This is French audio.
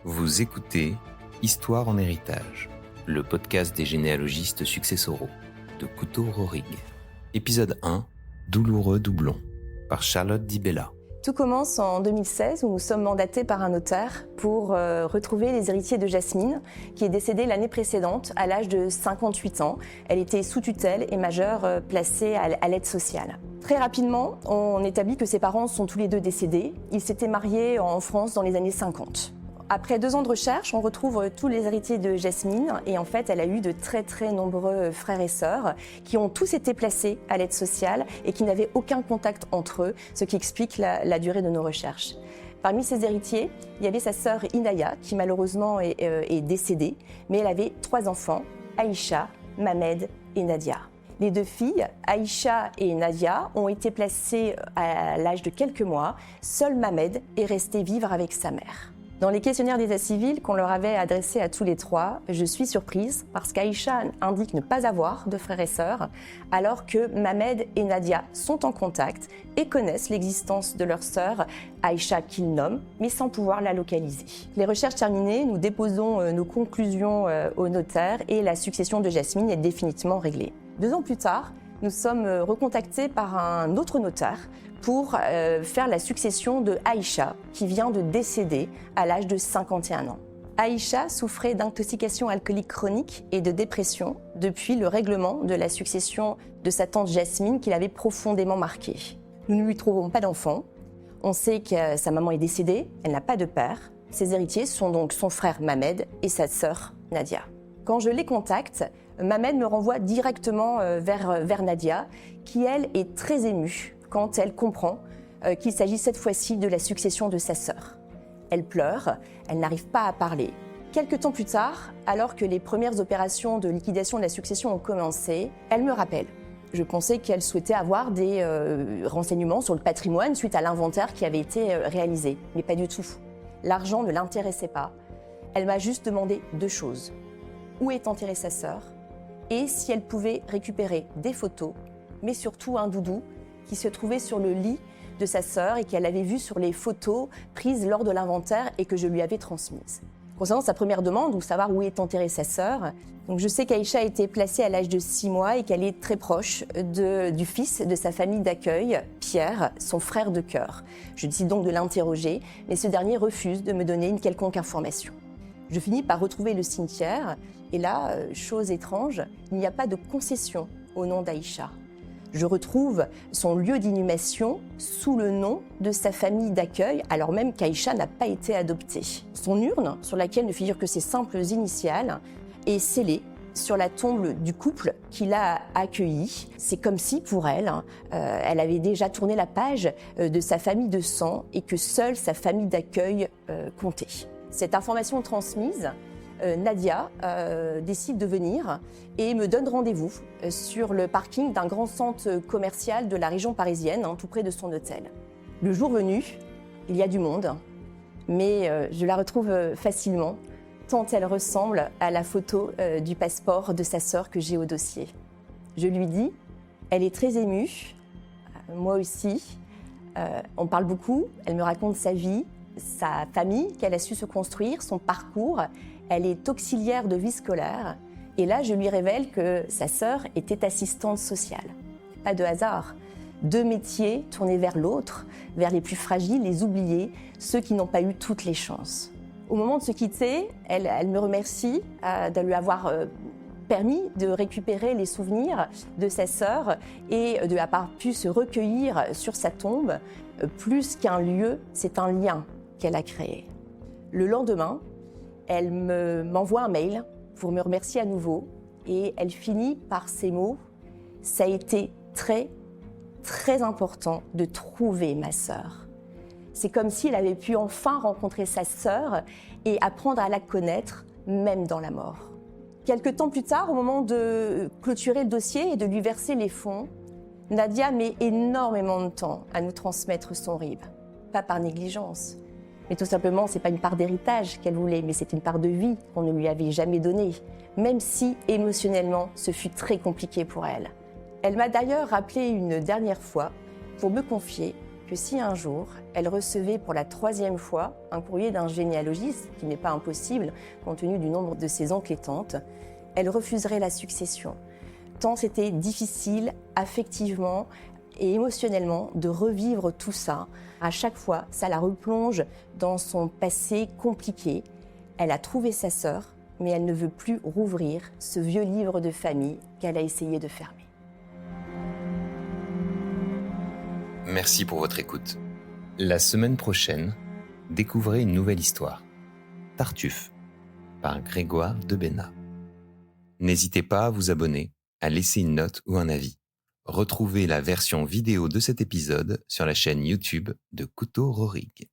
Vous écoutez Histoire en héritage, le podcast des généalogistes successoraux de Couto-Rohrig. Épisode 1, Douloureux doublon, par Charlotte Di Bella. Tout commence en 2016 où nous sommes mandatés par un notaire pour retrouver les héritiers de Jasmine, qui est décédée l'année précédente à l'âge de 58 ans. Elle était sous tutelle et majeure, placée à l'aide sociale. Très rapidement, on établit que ses parents sont tous les deux décédés. Ils s'étaient mariés en France dans les années 50. Après 2 ans de recherche, on retrouve tous les héritiers de Jasmine et en fait, elle a eu de très nombreux frères et sœurs qui ont tous été placés à l'aide sociale et qui n'avaient aucun contact entre eux, ce qui explique la durée de nos recherches. Parmi ces héritiers, il y avait sa sœur Inaya qui malheureusement est décédée, mais elle avait 3 enfants, Aïcha, Mamed et Nadia. Les 2 filles, Aïcha et Nadia, ont été placées à l'âge de quelques mois. Seul Mamed est resté vivre avec sa mère. Dans les questionnaires d'état civil qu'on leur avait adressés à tous les 3, je suis surprise parce qu'Aïcha indique ne pas avoir de frères et sœurs, alors que Mamed et Nadia sont en contact et connaissent l'existence de leur sœur, Aïcha qu'ils nomment, mais sans pouvoir la localiser. Les recherches terminées, nous déposons nos conclusions au notaire et la succession de Jasmine est définitivement réglée. 2 ans plus tard, nous sommes recontactés par un autre notaire pour faire la succession de Aïcha, qui vient de décéder à l'âge de 51 ans. Aïcha souffrait d'intoxication alcoolique chronique et de dépression depuis le règlement de la succession de sa tante Jasmine qui l'avait profondément marquée. Nous ne lui trouvons pas d'enfant. On sait que sa maman est décédée, elle n'a pas de père. Ses héritiers sont donc son frère Mamed et sa sœur Nadia. Quand je les contacte, Mamed me renvoie directement vers Nadia, qui elle est très émue quand elle comprend qu'il s'agit cette fois-ci de la succession de sa sœur. Elle pleure, elle n'arrive pas à parler. Quelques temps plus tard, alors que les premières opérations de liquidation de la succession ont commencé, elle me rappelle. Je pensais qu'elle souhaitait avoir des renseignements sur le patrimoine suite à l'inventaire qui avait été réalisé, mais pas du tout. L'argent ne l'intéressait pas. Elle m'a juste demandé 2 choses. Où est enterrée sa sœur et si elle pouvait récupérer des photos, mais surtout un doudou qui se trouvait sur le lit de sa sœur et qu'elle avait vu sur les photos prises lors de l'inventaire et que je lui avais transmises. Concernant sa première demande, ou savoir où est enterrée sa sœur, donc je sais qu'Aïcha a été placée à l'âge de 6 mois et qu'elle est très proche du fils de sa famille d'accueil, Pierre, son frère de cœur. Je décide donc de l'interroger, mais ce dernier refuse de me donner une quelconque information. Je finis par retrouver le cimetière et là, chose étrange, il n'y a pas de concession au nom d'Aïcha. Je retrouve son lieu d'inhumation sous le nom de sa famille d'accueil, alors même qu'Aïcha n'a pas été adoptée. Son urne, sur laquelle ne figurent que ses simples initiales, est scellée sur la tombe du couple qui l'a accueillie. C'est comme si, pour elle, elle avait déjà tourné la page de sa famille de sang et que seule sa famille d'accueil comptait. Cette information transmise, Nadia décide de venir et me donne rendez-vous sur le parking d'un grand centre commercial de la région parisienne, tout près de son hôtel. Le jour venu, il y a du monde, mais je la retrouve facilement, tant elle ressemble à la photo du passeport de sa sœur que j'ai au dossier. Je lui dis, elle est très émue, moi aussi, on parle beaucoup, elle me raconte sa vie, sa famille qu'elle a su se construire, son parcours. Elle est auxiliaire de vie scolaire. Et là, je lui révèle que sa sœur était assistante sociale. Pas de hasard. 2 métiers tournés vers l'autre, vers les plus fragiles, les oubliés, ceux qui n'ont pas eu toutes les chances. Au moment de se quitter, elle me remercie de lui avoir permis de récupérer les souvenirs de sa sœur et de avoir pu se recueillir sur sa tombe. Plus qu'un lieu, c'est un lien qu'elle a créé. Le lendemain, elle m'envoie un mail pour me remercier à nouveau et elle finit par ces mots « Ça a été très important de trouver ma sœur ». C'est comme si elle avait pu enfin rencontrer sa sœur et apprendre à la connaître, même dans la mort. Quelque temps plus tard, au moment de clôturer le dossier et de lui verser les fonds, Nadia met énormément de temps à nous transmettre son RIB. Pas par négligence, mais tout simplement, c'est pas une part d'héritage qu'elle voulait, mais c'est une part de vie qu'on ne lui avait jamais donnée, même si émotionnellement, ce fut très compliqué pour elle. Elle m'a d'ailleurs rappelé une dernière fois pour me confier que si un jour, elle recevait pour la 3e fois un courrier d'un généalogiste, ce qui n'est pas impossible compte tenu du nombre de ses oncles et tantes, elle refuserait la succession. Tant c'était difficile, affectivement et émotionnellement, de revivre tout ça. À chaque fois, ça la replonge dans son passé compliqué. Elle a trouvé sa sœur, mais elle ne veut plus rouvrir ce vieux livre de famille qu'elle a essayé de fermer. Merci pour votre écoute. La semaine prochaine, découvrez une nouvelle histoire. Tartuffe, par Grégoire Debena. N'hésitez pas à vous abonner, à laisser une note ou un avis. Retrouvez la version vidéo de cet épisode sur la chaîne YouTube de Couteau Rorig.